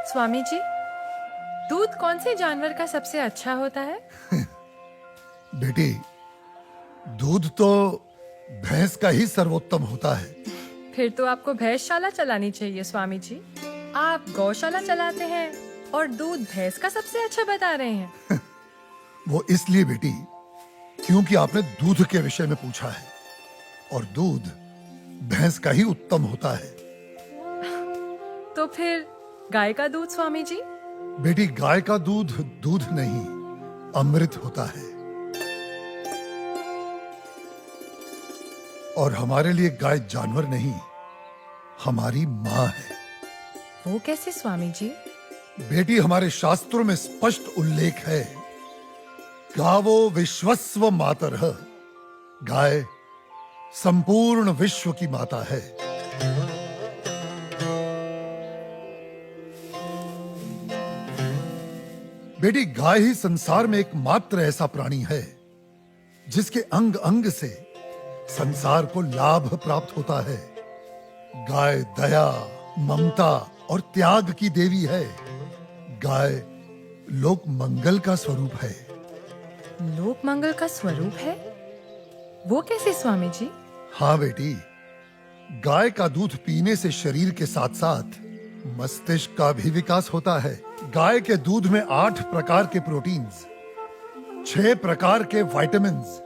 स्वामी जी, दूध कौन से जानवर का सबसे अच्छा होता है? बेटी, दूध तो भैंस का ही सर्वोत्तम होता है। फिर तो आपको भैंसशाला चलानी चाहिए स्वामी जी। आप गौशाला चलाते हैं और दूध भैंस का सबसे अच्छा बता रहे हैं। वो इसलिए बेटी, क्योंकि आपने दूध के विषय में पूछा है और दूध भैंस का ही उत्तम होता है। तो फिर गाय का दूध स्वामी जी? बेटी, गाय का दूध दूध नहीं, अमृत होता है। और हमारे लिए गाय जानवर नहीं, हमारी माँ है। वो कैसे स्वामी जी? बेटी, हमारे शास्त्रों में स्पष्ट उल्लेख है, गावो विश्वस्व मातरः, गाय संपूर्ण विश्व की माता है। बेटी, गाय ही संसार में एकमात्र ऐसा प्राणी है जिसके अंग अंग से संसार को लाभ प्राप्त होता है। गाय दया, ममता और त्याग की देवी है। गाय लोक मंगल का स्वरूप है। लोक मंगल का स्वरूप है? वो कैसे स्वामी जी? हाँ बेटी, गाय का दूध पीने से शरीर के साथ साथ मस्तिष्क का भी विकास होता है। गाय के दूध में 8 प्रकार के प्रोटीन्स, 6 प्रकार के विटामिन्स,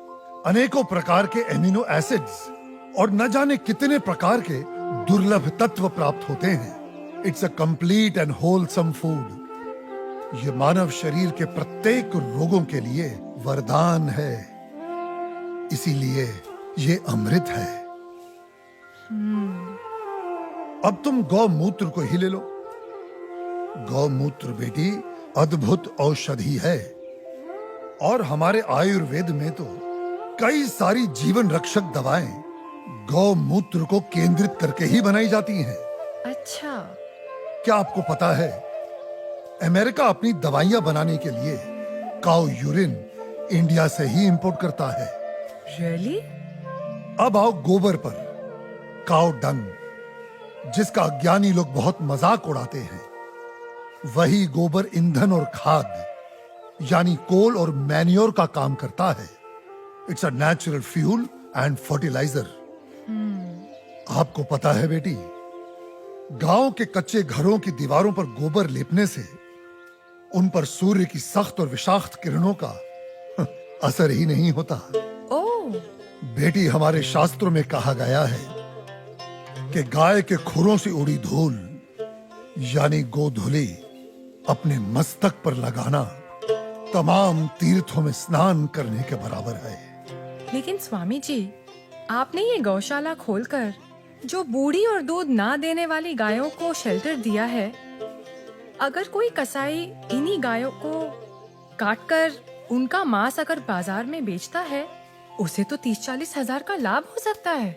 अनेकों प्रकार के एमिनो एसिड्स और न जाने कितने प्रकार के दुर्लभ तत्व प्राप्त होते हैं। It's a complete and wholesome food. ये मानव शरीर के प्रत्येक रोगों के लिए वरदान है। इसीलिए ये अमृत है। अब तुम गौमूत्र को ही ले लो। गौमूत्र बेटी अद्भुत औषधि है और हमारे आयुर्वेद में तो कई सारी जीवन रक्षक दवाएं गौमूत्र को केंद्रित करके ही बनाई जाती हैं। अच्छा। क्या आपको पता है, अमेरिका अपनी दवाइयां बनाने के लिए काऊ यूरिन इंडिया से ही इंपोर्ट करता है। रियली? अब आओ गोबर पर। काऊ डंग, जिसका अज्ञानी लोग बहुत मजाक उड़ाते हैं, वही गोबर ईंधन और खाद यानी कोल और मैन्योर का काम करता है। It's a natural fuel and fertiliser. आपको पता है बेटी, गांव के कच्चे घरों की दीवारों पर गोबर लेपने से उन पर सूर्य की सख्त और विषाक्त किरणों का असर ही नहीं होता। ओह। बेटी, हमारे शास्त्रों में कहा गया है कि गाय के खुरों से उड़ी धूल यानी गोधूली अपने मस्तक पर लगाना तमाम तीर्थों में स्नान करने के बराबर है। लेकिन स्वामी जी, आपने ये गौशाला खोलकर जो बूढ़ी और दूध ना देने वाली गायों को शेल्टर दिया है, अगर कोई कसाई इन्हीं गायों को काटकर उनका मांस अगर बाजार में बेचता है, उसे तो 30-40 हजार का लाभ हो सकता है।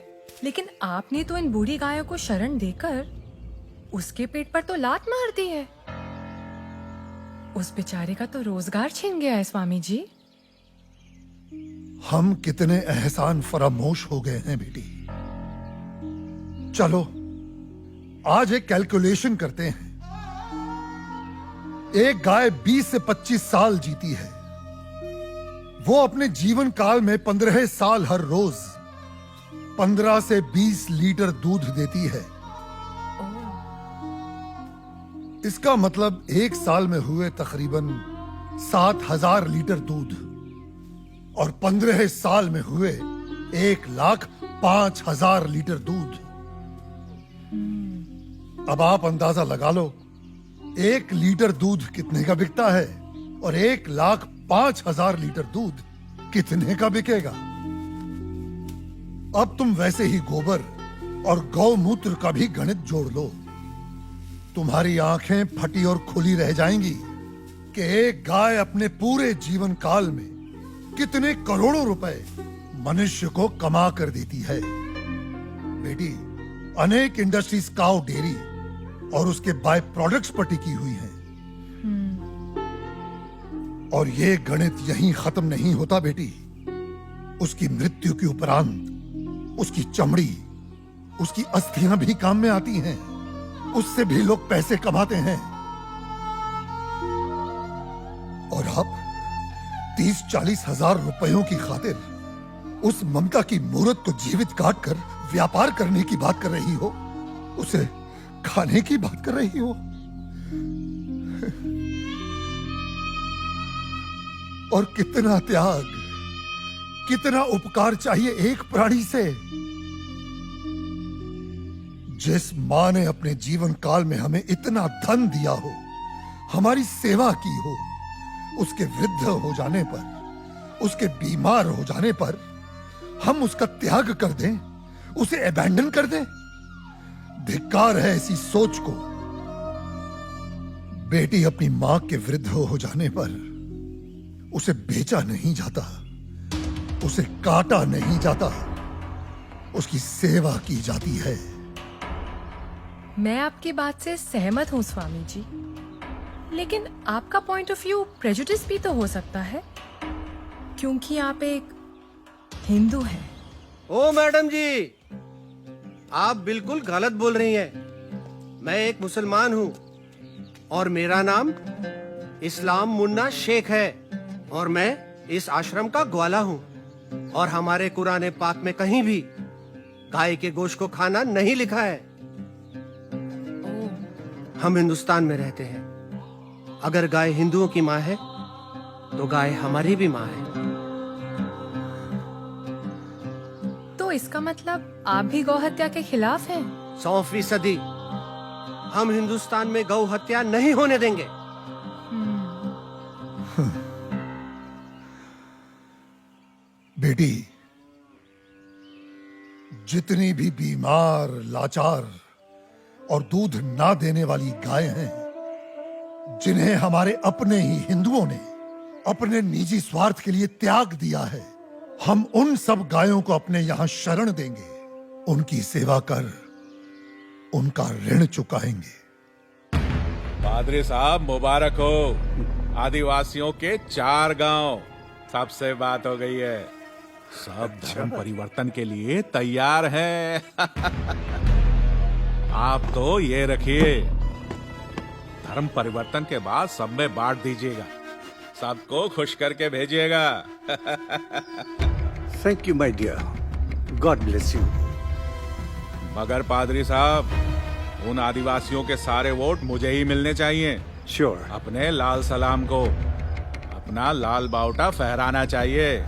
लेकिन आपने तो इन बूढ़ी गायों को शरण देकर उसके पेट पर तो लात मार दी है। उस बेचारे का तो रोजगार छिन गया है स्वामी जी। हम कितने एहसान फरामोश हो गए हैं बेटी। चलो आज एक कैलकुलेशन करते हैं। एक गाय 20 से 25 साल जीती है। वो अपने जीवन काल में 15 साल हर रोज 15 से 20 लीटर दूध देती है। इसका मतलब एक साल में हुए तकरीबन 7,000 लीटर दूध और 15 साल में हुए 1,05,000 लीटर दूध। अब आप अंदाजा लगा लो, 1 लीटर दूध कितने का बिकता है और 1,05,000 लीटर दूध कितने का बिकेगा। अब तुम वैसे ही गोबर और गौमूत्र का भी गणित जोड़ लो। तुम्हारी आंखें फटी और खुली रह जाएंगी कि एक गाय अपने पूरे जीवन काल में कितने करोड़ों रुपए मनुष्य को कमा कर देती है। बेटी, अनेक इंडस्ट्रीज काऊ डेयरी और उसके बाय प्रोडक्ट्स पर टिकी हुई हैं। और ये गणित यहीं खत्म नहीं होता बेटी। उसकी मृत्यु के उपरांत उसकी चमड़ी, उसकी अस्थियां भी काम में आती हैं। उससे भी लोग पैसे कमाते हैं। आप 30-40 हजार रुपयों की खातिर उस ममता की मूर्त को जीवित काट कर व्यापार करने की बात कर रही हो, उसे खाने की बात कर रही हो। और कितना त्याग, कितना उपकार चाहिए एक प्राणी से। जिस मां ने अपने जीवन काल में हमें इतना धन दिया हो, हमारी सेवा की हो, उसके वृद्ध हो जाने पर, उसके बीमार हो जाने पर हम उसका त्याग कर दें, उसे अबैंडन कर दें। धिक्कार है ऐसी सोच को। बेटी अपनी मां के वृद्ध हो जाने पर उसे बेचा नहीं जाता, उसे काटा नहीं जाता, उसकी सेवा की जाती है। मैं आपकी बात से सहमत हूँ स्वामी जी, लेकिन आपका पॉइंट ऑफ व्यू प्रेजुडिस भी तो हो सकता है, क्योंकि आप एक हिंदू हैं। ओ मैडम जी, आप बिल्कुल गलत बोल रही हैं। मैं एक मुसलमान हूँ और मेरा नाम इस्लाम मुन्ना शेख है और मैं इस आश्रम का ग्वाला हूँ और हमारे कुरान पाक में कहीं भी गाय के गोश्त को खाना नहीं लिखा है। हम हिंदुस्तान में रहते हैं। अगर गाय हिंदुओं की माँ है तो गाय हमारी भी माँ है। तो इसका मतलब आप भी गौ हत्या के खिलाफ हैं? 100%। हम हिंदुस्तान में गौ हत्या नहीं होने देंगे। बेटी, जितनी भी बीमार, लाचार और दूध ना देने वाली गाय हैं, जिन्हें हमारे अपने ही हिंदुओं ने अपने निजी स्वार्थ के लिए त्याग दिया है, हम उन सब गायों को अपने यहां शरण देंगे, उनकी सेवा कर उनका ऋण चुकाएंगे। पादरी साहब मुबारक हो। आदिवासियों के 4 गांव, सबसे बात हो गई है। सब धर्म परिवर्तन के लिए तैयार हैं। आप तो ये रखिए, धर्म परिवर्तन के बाद सब में बांट दीजिएगा, सबको खुश करके भेजिएगा। Thank you my dear, God bless you. मगर पादरी साहब, उन आदिवासियों के सारे वोट मुझे ही मिलने चाहिए। श्योर। अपने लाल सलाम को अपना लाल बावटा फहराना चाहिए।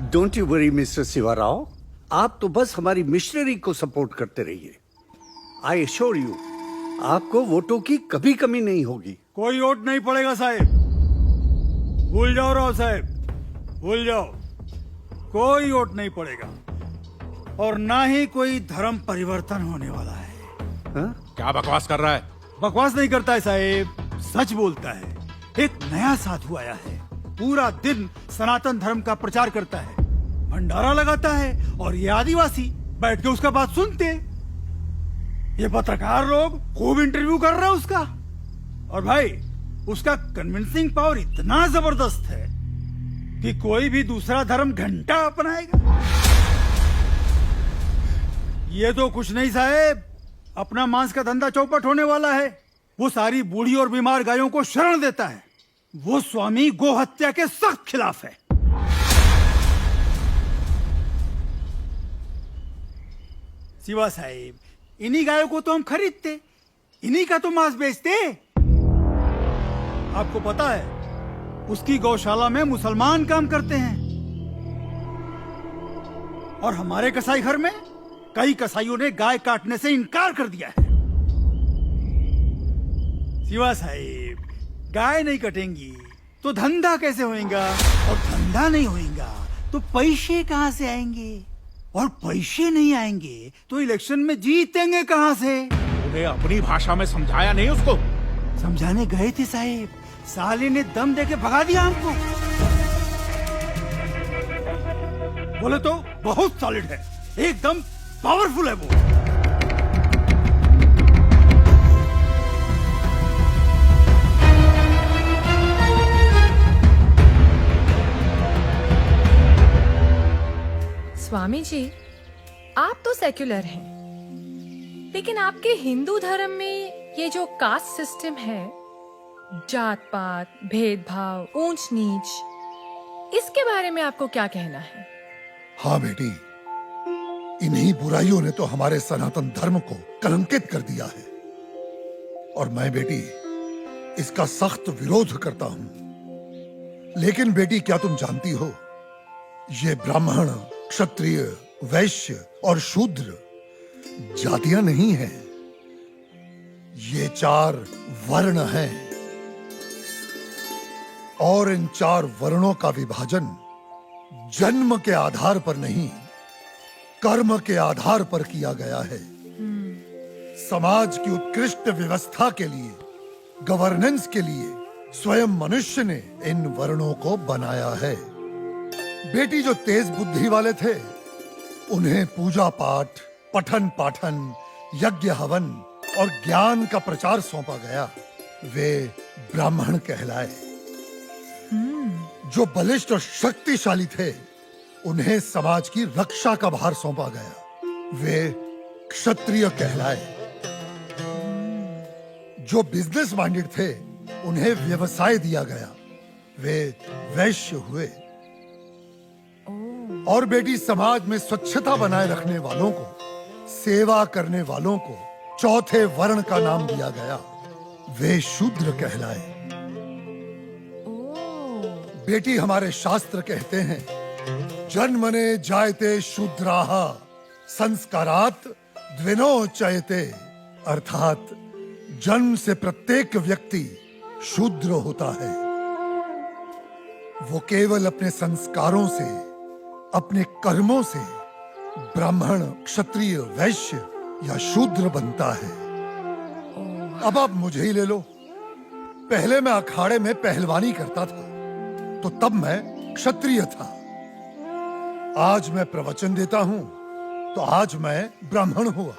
Don't you worry mister Shiva Rao, आप तो बस हमारी मिशनरी को सपोर्ट करते रहिए। आई एश्योर यू, आपको वोटों की कभी कमी नहीं होगी। कोई वोट नहीं पड़ेगा साहब, भूल जाओ राव साहब, भूल जाओ। कोई वोट नहीं पड़ेगा और ना ही कोई धर्म परिवर्तन होने वाला है। हाँ? क्या बकवास कर रहा है? बकवास नहीं करता है साहब, सच बोलता है। एक नया साधु आया है, पूरा दिन सनातन धर्म का प्रचार करता है, भंडारा लगाता है और ये आदिवासी बैठ के उसका बात सुनते। ये पत्रकार लोग खूब इंटरव्यू कर रहे हैं उसका, और भाई उसका कन्विंसिंग पावर इतना जबरदस्त है कि कोई भी दूसरा धर्म घंटा अपनाएगा। ये तो कुछ नहीं साहब, अपना मांस का धंधा चौपट होने वाला है। वो सारी बूढ़ी और बीमार गायों को शरण देता है। वो स्वामी गो हत्या के सख्त खिलाफ है। शिवा साहिब, इन्हीं गायों को तो हम खरीदते, इन्हीं का तो मांस बेचते। आपको पता है, उसकी गौशाला में मुसलमान काम करते हैं और हमारे कसाई घर में कई कसाईयों ने गाय काटने से इनकार कर दिया है। शिवा साहिब, गाय नहीं कटेंगी तो धंधा कैसे होएगा, और धंधा नहीं होएगा तो पैसे कहां से आएंगे, और पैसे नहीं आएंगे तो इलेक्शन में जीतेंगे कहां से। उन्हें अपनी भाषा में समझाया नहीं उसको? समझाने गए थे साहिब, साले ने दम देके भगा दिया हमको। बोले तो बहुत सॉलिड है, एकदम पावरफुल है वो। स्वामी जी, आप तो सेक्युलर हैं, लेकिन आपके हिंदू धर्म में ये जो कास्ट सिस्टम है, जात पात, भेदभाव, ऊंच नीच, इसके बारे में आपको क्या कहना है? हाँ बेटी, इन्हीं बुराइयों ने तो हमारे सनातन धर्म को कलंकित कर दिया है और मैं बेटी इसका सख्त विरोध करता हूं। लेकिन बेटी, क्या तुम जानती हो, ये ब्राह्मण, क्षत्रिय, वैश्य और शूद्र जातियां नहीं हैं, ये 4 वर्ण हैं और इन 4 वर्णों का विभाजन जन्म के आधार पर नहीं, कर्म के आधार पर किया गया है। समाज की उत्कृष्ट व्यवस्था के लिए, गवर्नेंस के लिए स्वयं मनुष्य ने इन वर्णों को बनाया है। बेटी, जो तेज बुद्धि वाले थे उन्हें पूजा पाठ, पठन पाठन, यज्ञ हवन और ज्ञान का प्रचार सौंपा गया, वे ब्राह्मण कहलाए। जो बलिष्ठ और शक्तिशाली थे उन्हें समाज की रक्षा का भार सौंपा गया, वे क्षत्रिय कहलाए। जो बिजनेस माइंडेड थे उन्हें व्यवसाय दिया गया, वे वैश्य हुए। और बेटी, समाज में स्वच्छता बनाए रखने वालों को, सेवा करने वालों को 4थे वर्ण का नाम दिया गया, वे शूद्र कहलाए। बेटी, हमारे शास्त्र कहते हैं, जन्मने जायते शूद्राः संस्कारात् द्विनोच्यते, अर्थात जन्म से प्रत्येक व्यक्ति शूद्र होता है। वो केवल अपने संस्कारों से, अपने कर्मों से ब्राह्मण, क्षत्रिय, वैश्य या शूद्र बनता है। अब आप मुझे ही ले लो, पहले मैं अखाड़े में पहलवानी करता था तो तब मैं क्षत्रिय था, आज मैं प्रवचन देता हूं तो आज मैं ब्राह्मण हुआ,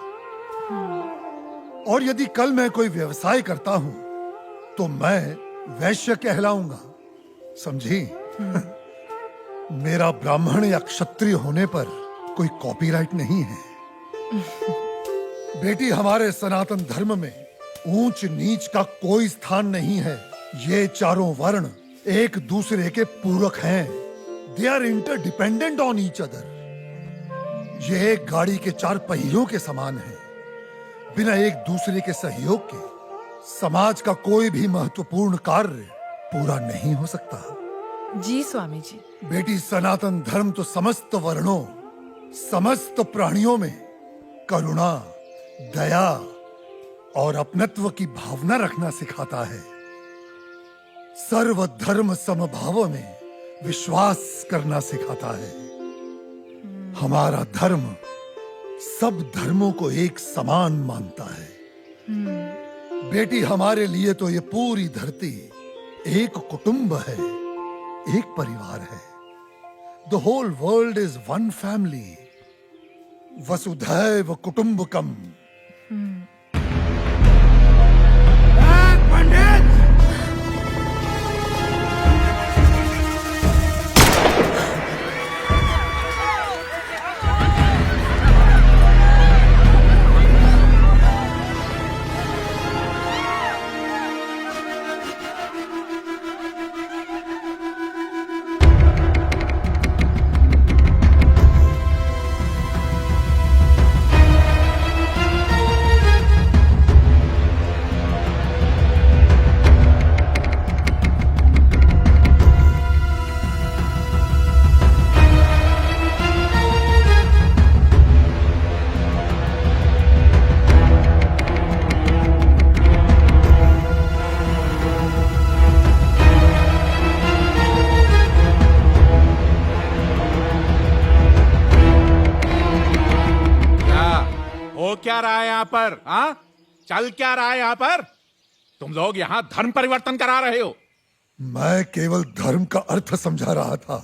और यदि कल मैं कोई व्यवसाय करता हूं तो मैं वैश्य कहलाऊंगा, समझी? मेरा ब्राह्मण या क्षत्रिय होने पर कोई कॉपीराइट नहीं है। बेटी, हमारे सनातन धर्म में ऊंच नीच का कोई स्थान नहीं है। ये 4 वर्ण एक दूसरे के पूरक हैं। They are interdependent on each other. ये एक गाड़ी के 4 पहियों के समान है। बिना एक दूसरे के सहयोग के समाज का कोई भी महत्वपूर्ण कार्य पूरा नहीं हो सकता। जी स्वामी जी। बेटी, सनातन धर्म तो समस्त वर्णों, समस्त प्राणियों में करुणा, दया और अपनत्व की भावना रखना सिखाता है। सर्व धर्म समभाव में विश्वास करना सिखाता है। हमारा धर्म सब धर्मों को एक समान मानता है। बेटी, हमारे लिए तो ये पूरी धरती एक कुटुंब है, एक परिवार है। The whole world is one family, वसुधैव कुटुंबकम। पंडित, क्या रहा है यहाँ पर? हाँ, चल क्या रहा है यहाँ पर? तुम लोग यहाँ धर्म परिवर्तन करा रहे हो। मैं केवल धर्म का अर्थ समझा रहा था,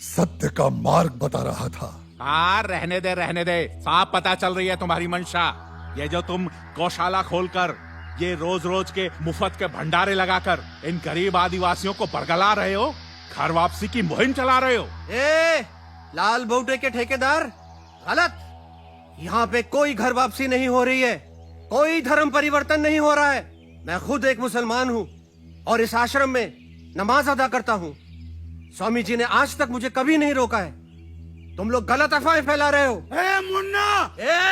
सत्य का मार्ग बता रहा था। हाँ, रहने दे रहने दे, साफ पता चल रही है तुम्हारी मंशा। ये जो तुम गौशाला खोलकर, ये रोज रोज के मुफ्त के भंडारे लगाकर इन गरीब आदिवासियों को बरगला रहे हो, घर वापसी की मुहिम चला रहे हो। लाल बौटे के ठेकेदार, गलत। यहाँ पे कोई घर वापसी नहीं हो रही है, कोई धर्म परिवर्तन नहीं हो रहा है। मैं खुद एक मुसलमान हूँ और इस आश्रम में नमाज अदा करता हूँ। स्वामी जी ने आज तक मुझे कभी नहीं रोका है। तुम लोग गलत अफवाहें फैला रहे हो। ए मुन्ना,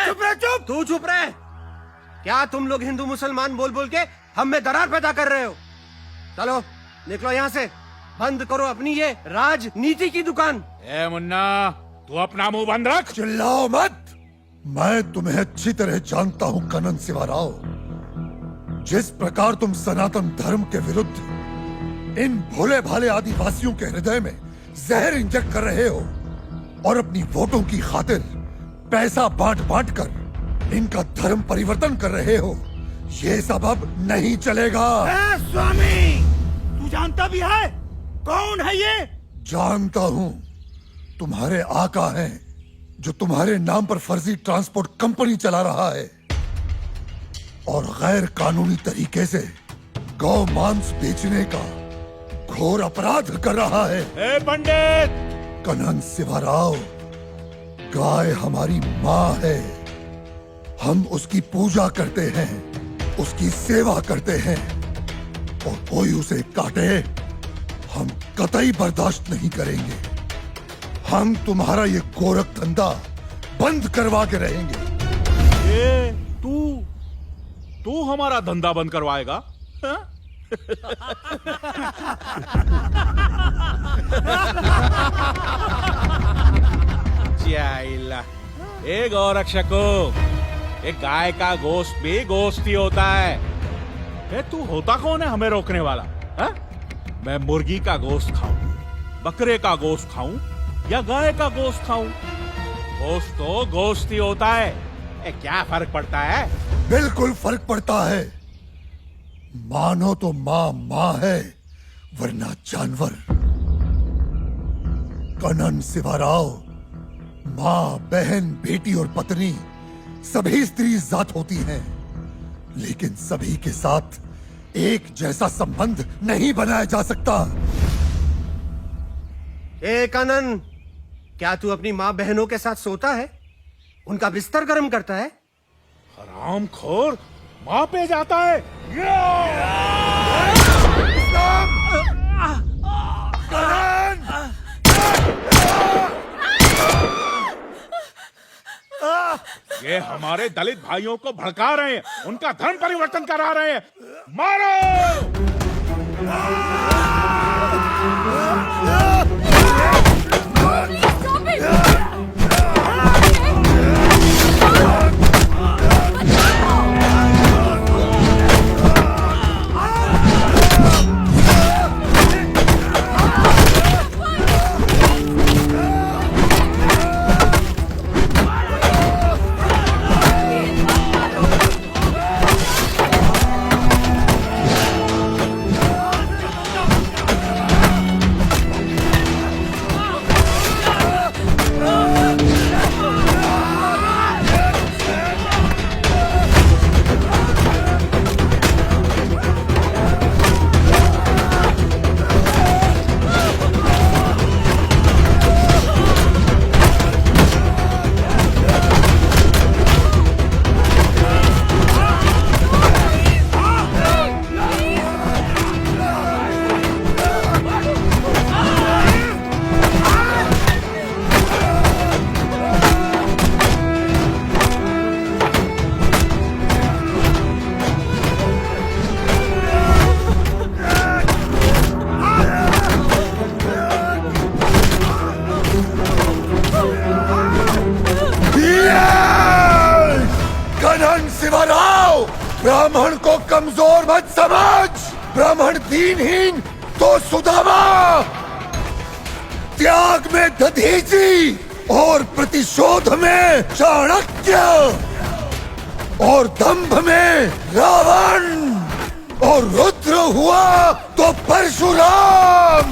चुप रह, चुप। तू चुप रहे। क्या तुम लोग हिंदू मुसलमान बोल बोल के हम में दरार पैदा कर रहे हो? चलो निकलो यहाँ से, बंद करो अपनी ये राजनीति की दुकान। ए मुन्ना, तू अपना मुंह बंद रख। चिल्लाओ मत। मैं तुम्हें अच्छी तरह जानता हूं कनन शिवाराव। जिस प्रकार तुम सनातन धर्म के विरुद्ध इन भोले भाले आदिवासियों के हृदय में जहर इंजेक्ट कर रहे हो और अपनी वोटों की खातिर पैसा बांट बांट कर इनका धर्म परिवर्तन कर रहे हो, ये सब अब नहीं चलेगा। ए स्वामी, तू जानता भी है कौन है ये? जानता हूं, तुम्हारे आका हैं जो तुम्हारे नाम पर फर्जी ट्रांसपोर्ट कंपनी चला रहा है और गैर कानूनी तरीके से गौ मांस बेचने का घोर अपराध कर रहा है। ए पंडित! कनन शिवाराव, गाय हमारी माँ है। हम उसकी पूजा करते हैं, उसकी सेवा करते हैं और कोई उसे काटे हम कतई बर्दाश्त नहीं करेंगे। हम तुम्हारा ये गोरख धंधा बंद करवा के रहेंगे। ए, तू हमारा धंधा बंद करवाएगा? हाँ? जाइला। ए गौरक्षको, एक गाय का गोश्त भी गोश्त ही होता है। ए, तू होता कौन है हमें रोकने वाला? हा? मैं मुर्गी का गोश्त खाऊं, बकरे का गोश्त खाऊं या गाय का गोश्त खाऊं, गोश्त तो गोश्त ही होता है। ए, क्या फर्क पड़ता है? बिल्कुल फर्क पड़ता है। मानो तो माँ माँ है वरना जानवर। कनन शिवाराव, माँ, बहन, बेटी और पत्नी सभी स्त्री जात होती हैं, लेकिन सभी के साथ एक जैसा संबंध नहीं बनाया जा सकता। ए कनन, क्या तू अपनी माँ बहनों के साथ सोता है? उनका बिस्तर गर्म करता है? हरामखोर, माँ पे जाता है। ये हमारे दलित भाइयों को भड़का रहे हैं, उनका धर्म परिवर्तन करा रहे हैं। मारो! ब्राह्मण को कमजोर मत समझ। ब्राह्मण दीनहीन तो सुदामा, त्याग में दधीची और प्रतिशोध में चाणक्य और दंभ में रावण और रुद्र हुआ तो परशुराम।